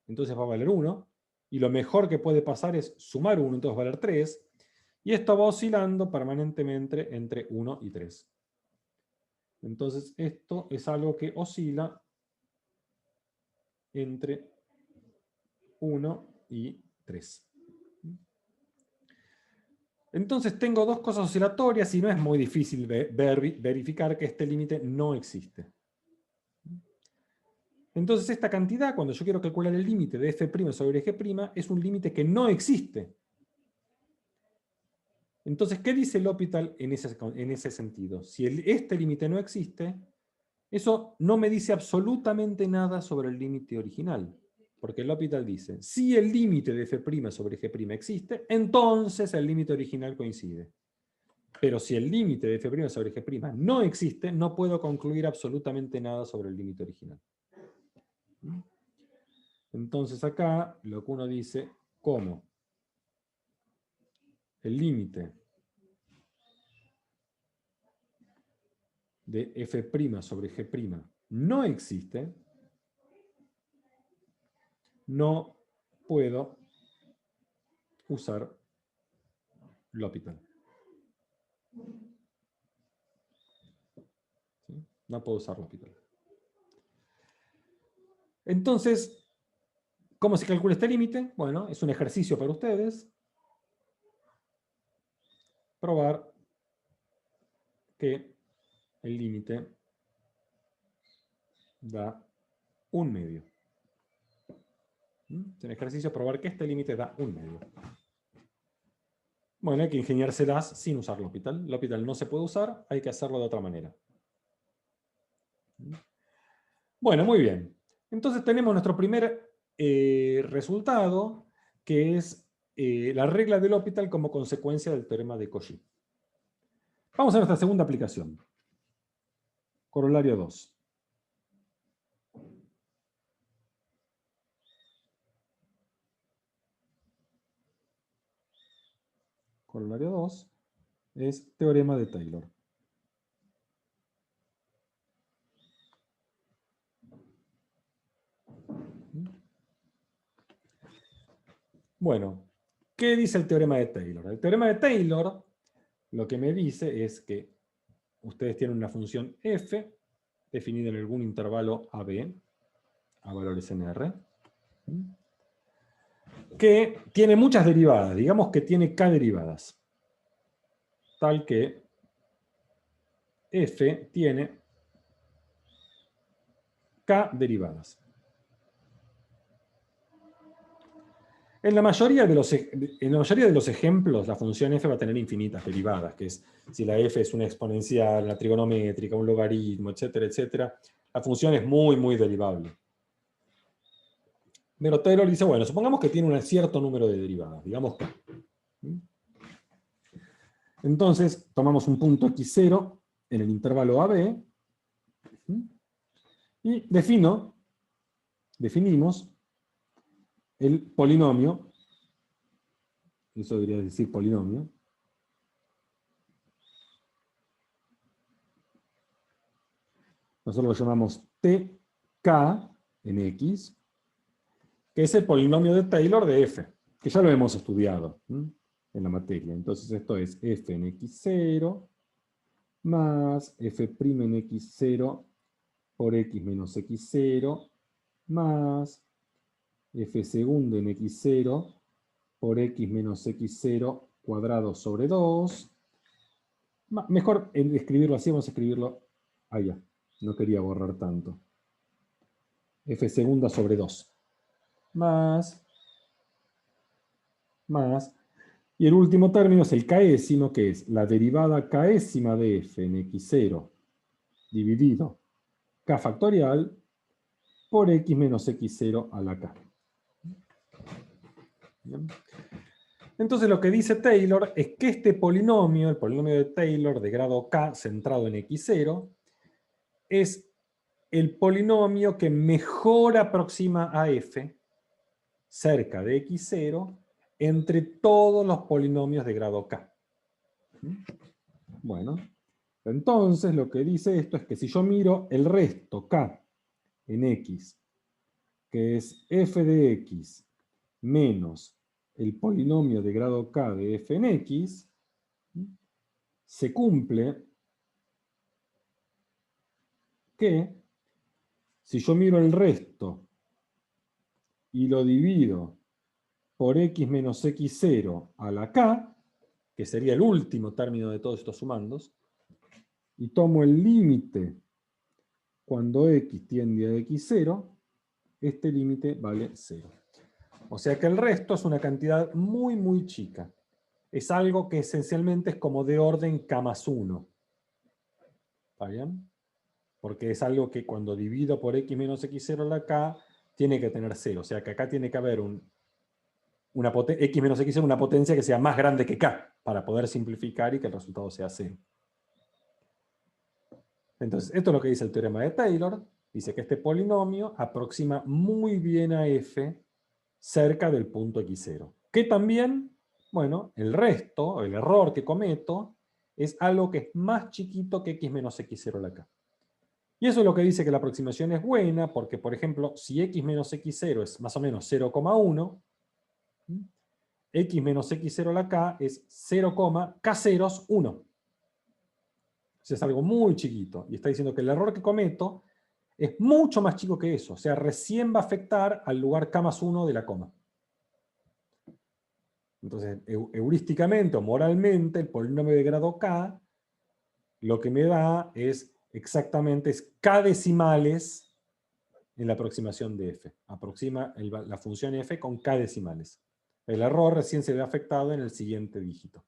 entonces va a valer 1. Y lo mejor que puede pasar es sumar 1, entonces va a valer 3. Y esto va oscilando permanentemente entre 1 y 3. Entonces, esto es algo que oscila entre 1 y 3. Entonces tengo dos cosas oscilatorias y no es muy difícil verificar que este límite no existe. Entonces esta cantidad, cuando yo quiero calcular el límite de f' sobre g', es un límite que no existe. Entonces, ¿qué dice L'Hopital en ese sentido? Si este límite no existe, eso no me dice absolutamente nada sobre el límite original. Porque L'Hopital dice, si el límite de f' sobre g' existe, entonces el límite original coincide. Pero si el límite de f' sobre g' no existe, no puedo concluir absolutamente nada sobre el límite original. Entonces acá lo que uno dice, ¿cómo? El límite de f' sobre g' no existe, no puedo usar L'Hopital. ¿Sí? No puedo usar L'Hopital. Entonces, ¿cómo se calcula este límite? Bueno, es un ejercicio para ustedes. Probar que el límite da 1/2. Es un ejercicio probar que este límite da 1/2. Bueno, hay que ingeniárselas sin usar L'Hopital. L'Hopital no se puede usar, hay que hacerlo de otra manera. Bueno, muy bien. Entonces tenemos nuestro primer resultado, que es la regla del L'Hopital como consecuencia del teorema de Cauchy. Vamos a nuestra segunda aplicación. Corolario 2. Corolario 2 es teorema de Taylor. Bueno, ¿qué dice el teorema de Taylor? El teorema de Taylor lo que me dice es que ustedes tienen una función f definida en algún intervalo AB, a valores nr, que tiene muchas derivadas, digamos que tiene k derivadas, tal que f tiene k derivadas. En la mayoría de los ejemplos, la función f va a tener infinitas derivadas, que es si la f es una exponencial, una trigonométrica, un logaritmo, etcétera, etcétera, la función es muy, muy derivable. Pero Taylor dice, bueno, supongamos que tiene un cierto número de derivadas, digamos k. Entonces, tomamos un punto x0 en el intervalo AB y definimos el polinomio, eso debería decir polinomio, nosotros lo llamamos tk en x, que es el polinomio de Taylor de f, que ya lo hemos estudiado en la materia. Entonces esto es f en x0 más f' en x0 por x menos x0 más f segundo en x0 por x menos x0 cuadrado sobre 2. Mejor en escribirlo así, vamos a escribirlo allá. No quería borrar tanto. F segunda sobre 2. Más. Y el último término es el késimo, que es la derivada késima de f en x0 dividido k factorial por x menos x0 a la k. ¿Bien? Entonces lo que dice Taylor es que este polinomio, el polinomio de Taylor de grado k centrado en x0, es el polinomio que mejor aproxima a f cerca de x0 entre todos los polinomios de grado k. Bueno, entonces lo que dice esto es que si yo miro el resto k en x, que es f de x menos el polinomio de grado k de f en x, se cumple que si yo miro el resto y lo divido por x menos x0 a la k, que sería el último término de todos estos sumandos, y tomo el límite cuando x tiende a x0, este límite vale 0. O sea que el resto es una cantidad muy, muy chica. Es algo que esencialmente es como de orden k más 1. ¿Está bien? Porque es algo que cuando divido por x menos x0 a la k, tiene que tener 0. O sea que acá tiene que haber x menos x0, una potencia que sea más grande que k, para poder simplificar y que el resultado sea 0. Entonces, esto es lo que dice el teorema de Taylor. Dice que este polinomio aproxima muy bien a f cerca del punto x0. Que también, bueno, el resto, el error que cometo, es algo que es más chiquito que x menos x0 a la k. Y eso es lo que dice que la aproximación es buena, porque, por ejemplo, si x menos x0 es más o menos 0,1, x menos x0 a la k es 0,k0 es algo muy chiquito. Y está diciendo que el error que cometo es mucho más chico que eso. O sea, recién va a afectar al lugar k más 1 de la coma. Entonces, heurísticamente o moralmente, el polinomio de grado k lo que me da es exactamente k decimales en la aproximación de f. Aproxima la función f con k decimales. El error recién se ve afectado en el siguiente dígito.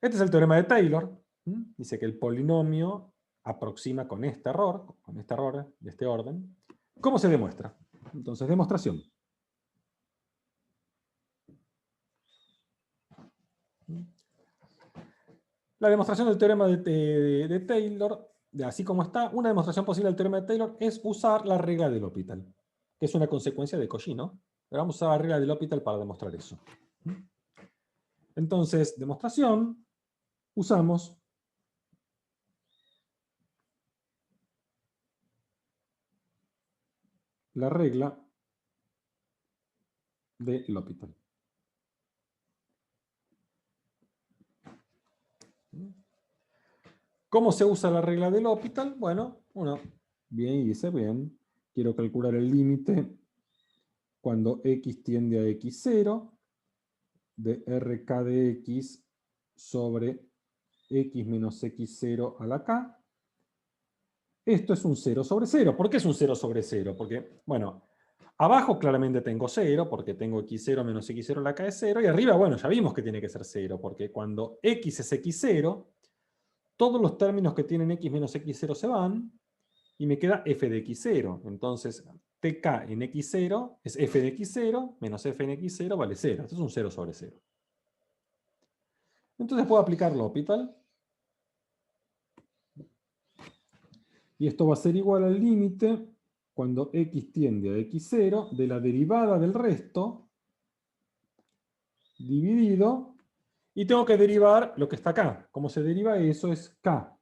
Este es el teorema de Taylor. Dice que el polinomio aproxima con este error de este orden. ¿Cómo se demuestra? Entonces, demostración. La demostración del teorema de Taylor, así como está, una demostración posible del teorema de Taylor es usar la regla del L'Hopital, que es una consecuencia de Cauchy, ¿no? Pero vamos a usar la regla del L'Hopital para demostrar eso. Entonces, demostración, usamos la regla de L'Hopital. ¿Cómo se usa la regla de L'Hopital? Bueno, uno bien y dice, bien, quiero calcular el límite cuando x tiende a x0 de RK de x sobre x menos x0 a la k. Esto es un 0 sobre 0. ¿Por qué es un 0 sobre 0? Porque, bueno, abajo claramente tengo 0, porque tengo x0 menos x0 a la k es 0, y arriba, bueno, ya vimos que tiene que ser 0, porque cuando x es x0, todos los términos que tienen x menos x0 se van, y me queda f de x0. Entonces, tk en x0 es f de x0 menos f en x0 vale 0. Esto es un 0 sobre 0. Entonces puedo aplicar L'Hopital. Y esto va a ser igual al límite cuando x tiende a x0 de la derivada del resto dividido, y tengo que derivar lo que está acá. ¿Cómo se deriva eso? Es k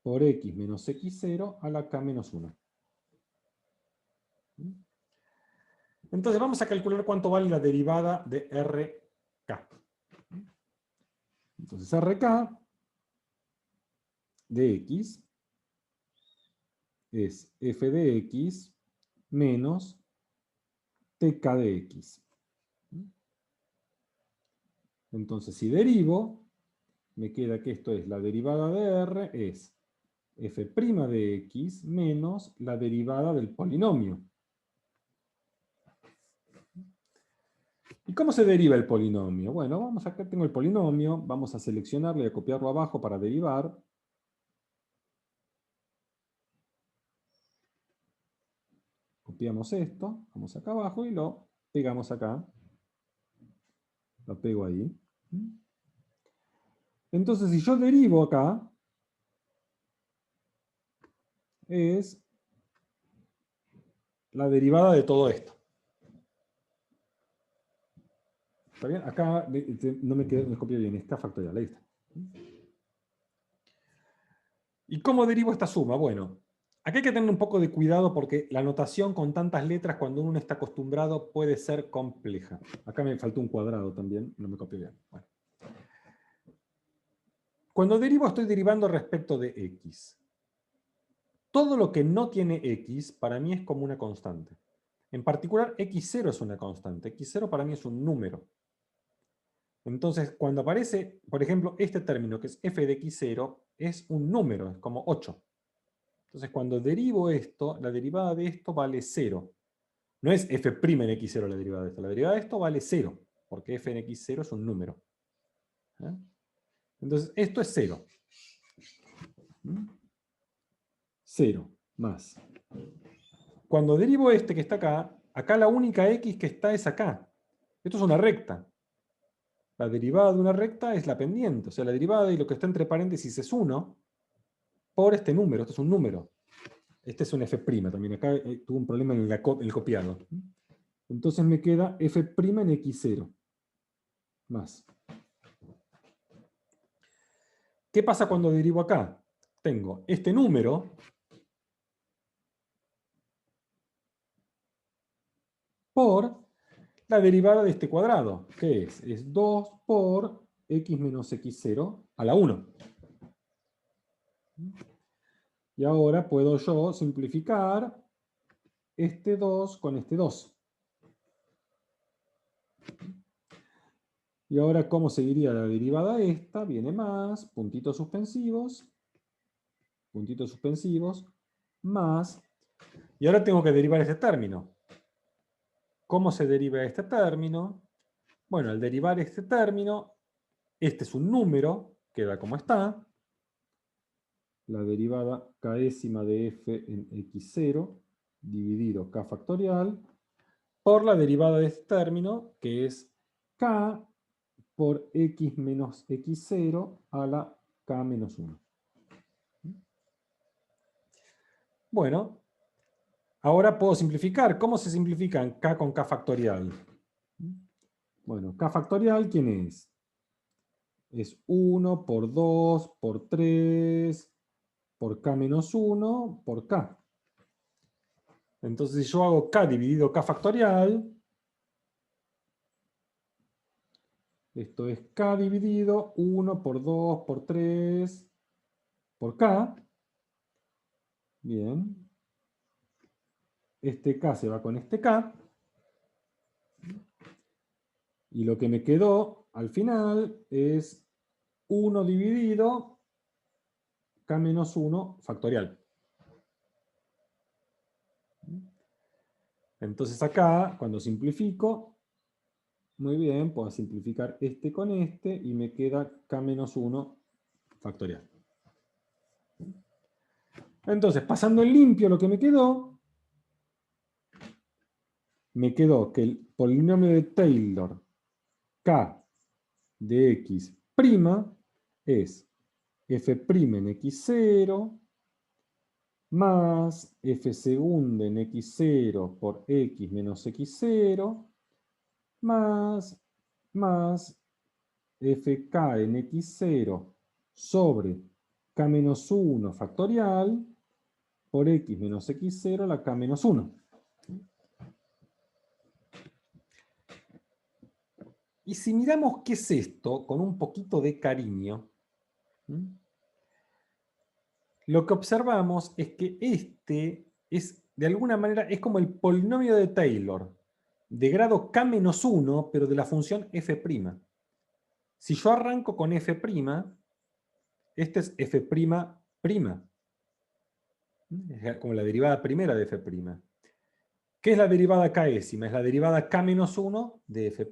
por x menos x0 a la k menos 1. Entonces vamos a calcular cuánto vale la derivada de RK. Entonces RK de x es f de x menos tk de x. Entonces si derivo, me queda que esto es la derivada de r, es f' de x menos la derivada del polinomio. ¿Y cómo se deriva el polinomio? Bueno, vamos acá, tengo el polinomio, vamos a seleccionarlo y a copiarlo abajo para derivar. Copiamos esto, vamos acá abajo y lo pegamos acá. Lo pego ahí. Entonces, si yo derivo acá, es la derivada de todo esto. ¿Está bien? Acá no me copié bien, está factorial, ahí está. ¿Y cómo derivo esta suma? Bueno, aquí hay que tener un poco de cuidado porque la notación con tantas letras, cuando uno está acostumbrado, puede ser compleja. Acá me faltó un cuadrado también, no me copié bien. Bueno. Cuando derivo, estoy derivando respecto de x. Todo lo que no tiene x, para mí es como una constante. En particular, x0 es una constante. x0 para mí es un número. Entonces, cuando aparece, por ejemplo, este término que es f de x0, es un número, es como 8. Entonces, cuando derivo esto, la derivada de esto vale 0. No es f' en x0 la derivada de esto. La derivada de esto vale 0, porque f en x0 es un número. Entonces, esto es 0. 0 más. Cuando derivo este que está acá, acá la única x que está es acá. Esto es una recta. La derivada de una recta es la pendiente. O sea, la derivada de lo que está entre paréntesis es 1 por este número. Esto es un número. Este es un f' también. Acá tuve un problema en el copiado. Entonces me queda f' en x0 más. ¿Qué pasa cuando derivo acá? Tengo este número por la derivada de este cuadrado, que es 2 por x menos x0 a la 1. Y ahora puedo yo simplificar este 2 con este 2. Y ahora, ¿cómo seguiría la derivada esta? Viene más, puntitos suspensivos, más. Y ahora tengo que derivar este término. ¿Cómo se deriva este término? Bueno, al derivar este término, este es un número, queda como está. La derivada késima de f en x0 dividido k factorial por la derivada de este término, que es k por x menos x0 a la k menos 1. Bueno, ahora puedo simplificar. ¿Cómo se simplifican k con k factorial? Bueno, k factorial, ¿quién es? Es 1 por 2 por 3 por k menos 1 por k. Entonces, si yo hago k dividido k factorial, esto es k dividido 1 por 2 por 3 por k. Bien. Este k se va con este k. Y lo que me quedó al final es 1 dividido k menos 1 factorial. Entonces acá, cuando simplifico, muy bien, puedo simplificar este con este y me queda k menos 1 factorial. Entonces, pasando en limpio lo que me quedó que el polinomio de Taylor k de x' es f' en x0 más f segunda en x0 por x menos x0 más fk en x0 sobre k menos 1 factorial por x menos x0 a la k menos 1. Y si miramos qué es esto con un poquito de cariño, lo que observamos es que este es, de alguna manera, es como el polinomio de Taylor, de grado k-1, pero de la función f'. Si yo arranco con f', este es f'', es como la derivada primera de f'. ¿Qué es la derivada késima? Es la derivada k-1 de f'.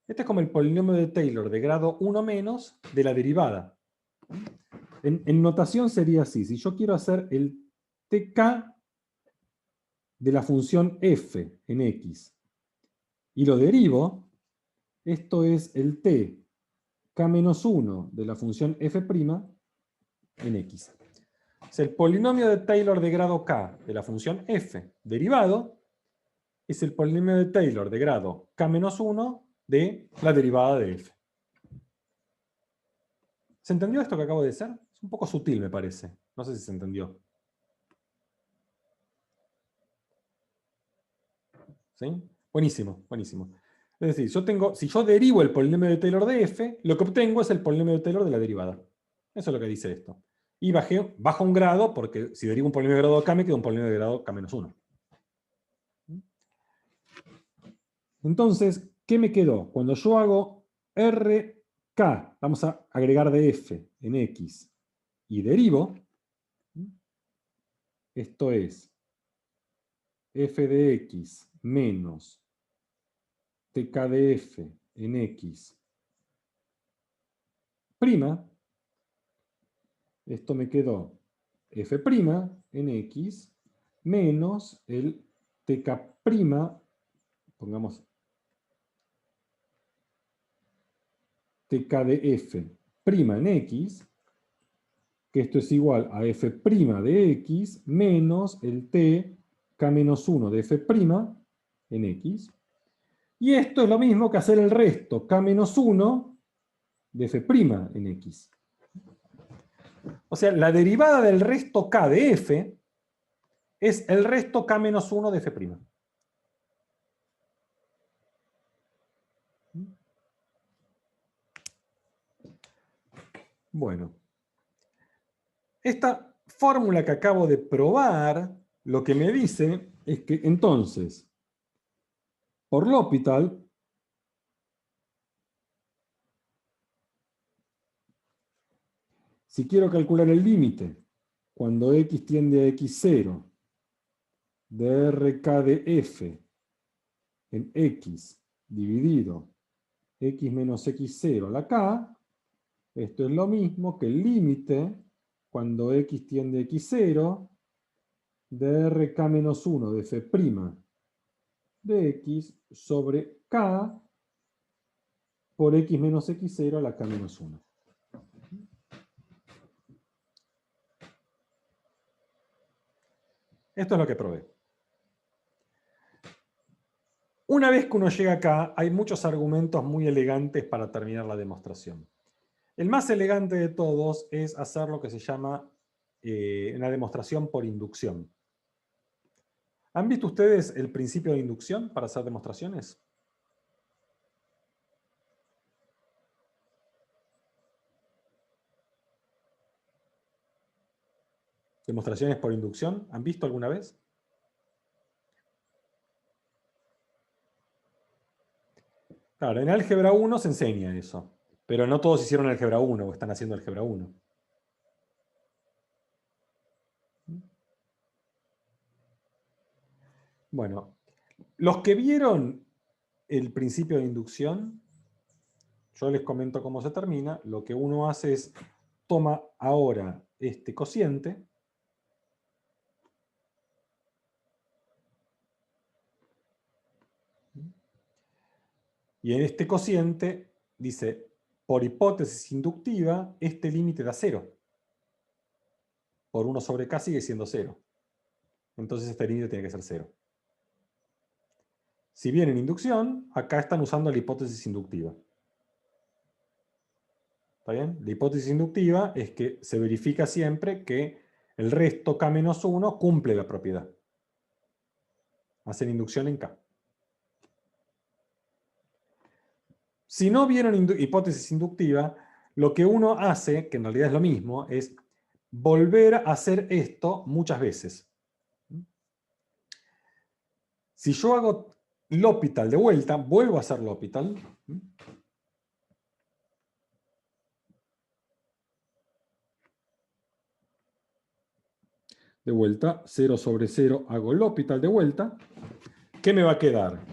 Este es como el polinomio de Taylor de grado 1 menos de la derivada. En notación sería así. Si yo quiero hacer el tk de la función f en x y lo derivo, esto es el t k-1 de la función f' en x. Es el polinomio de Taylor de grado k de la función f derivado es el polinomio de Taylor de grado k-1 de la derivada de f. ¿Se entendió esto que acabo de hacer? Es un poco sutil, me parece. No sé si se entendió. ¿Sí? Buenísimo, buenísimo. Es decir, si yo derivo el polinomio de Taylor de f, lo que obtengo es el polinomio de Taylor de la derivada. Eso es lo que dice esto. Y bajo un grado, porque si derivo un polinomio de grado k, me queda un polinomio de grado k-1. Entonces, ¿qué me quedó? Cuando yo hago rk, vamos a agregar de f en x, y derivo, esto es f de x menos tk de f en x prima, esto me quedó f' en x menos el tk', pongamos tk de f' en x, que esto es igual a f' de x menos el t k-1 de f' en x. Y esto es lo mismo que hacer el resto k-1 de f' en x. O sea, la derivada del resto k de f es el resto k-1 de f'. Bueno, esta fórmula que acabo de probar, lo que me dice es que entonces, por L'Hopital, si quiero calcular el límite cuando x tiende a x0 de rk de f en x dividido x menos x0 a la k, esto es lo mismo que el límite cuando x tiende a x0 de rk menos 1 de f' de x sobre k por x menos x0 a la k menos 1. Esto es lo que probé. Una vez que uno llega acá, hay muchos argumentos muy elegantes para terminar la demostración. El más elegante de todos es hacer lo que se llama una demostración por inducción. ¿Han visto ustedes el principio de inducción para hacer demostraciones? ¿Demostraciones por inducción? ¿Han visto alguna vez? Claro, en álgebra 1 se enseña eso, pero no todos hicieron álgebra 1 o están haciendo álgebra 1. Bueno, los que vieron el principio de inducción, yo les comento cómo se termina. Lo que uno hace es, toma ahora este cociente, y en este cociente dice, por hipótesis inductiva, este límite da 0. Por 1 sobre k sigue siendo 0. Entonces este límite tiene que ser 0. Si bien en inducción, acá están usando la hipótesis inductiva. ¿Está bien? La hipótesis inductiva es que se verifica siempre que el resto k-1 cumple la propiedad. Hacen inducción en k. Si no vieron hipótesis inductiva, lo que uno hace, que en realidad es lo mismo, es volver a hacer esto muchas veces. Si yo hago L'Hopital de vuelta, vuelvo a hacer L'Hopital. De vuelta, 0 sobre 0, hago L'Hopital de vuelta. ¿Qué me va a quedar?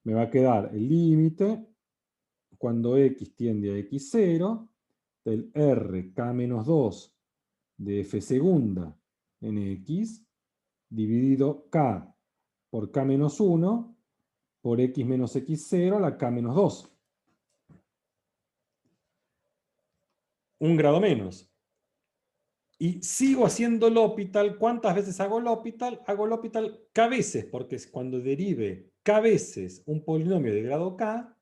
Me va a quedar el límite cuando x tiende a x0 del rk-2 de f segunda en x dividido k por k-1 por x menos x0 a la k-2. Un grado menos. Y sigo haciendo L'Hopital. ¿Cuántas veces hago L'Hopital? Hago L'Hopital k veces, porque cuando derive k veces un polinomio de grado k,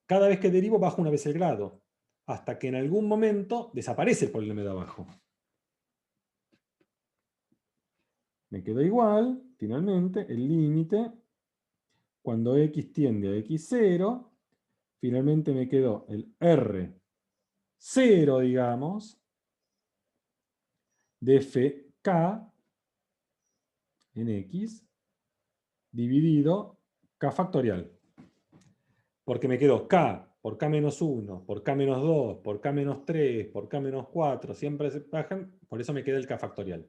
cada vez que derivo bajo una vez el grado, hasta que en algún momento desaparece el polinomio de abajo. Me queda igual, finalmente, el límite, cuando x tiende a x0, finalmente me quedó el R0, digamos, de fk en x, dividido k factorial. Porque me quedó k por k-1, por k-2, por k-3, por k-4, siempre se bajan, por eso me queda el k factorial.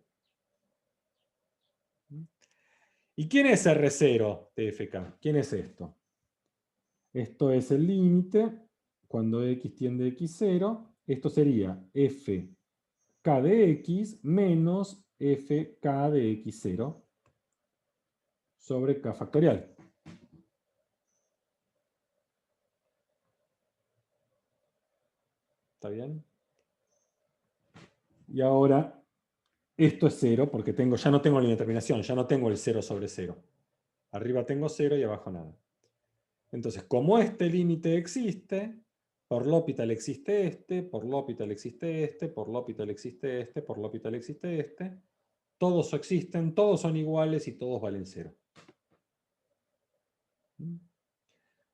¿Y quién es R0 de fk? ¿Quién es esto? Esto es el límite cuando x tiende a x0. Esto sería fk de x menos fk de x0 sobre k factorial. ¿Está bien? Y ahora, esto es 0 porque ya no tengo la indeterminación, ya no tengo el 0 sobre 0. Arriba tengo 0 y abajo nada. Entonces, como este límite existe, por L'Hopital existe este, por L'Hopital existe este, por L'Hopital existe este, por L'Hopital existe este. Todos existen, todos son iguales y todos valen 0.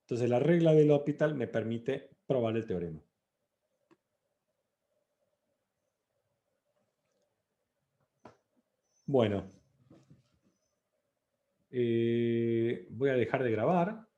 Entonces la regla del L'Hopital me permite probar el teorema. Bueno, voy a dejar de grabar.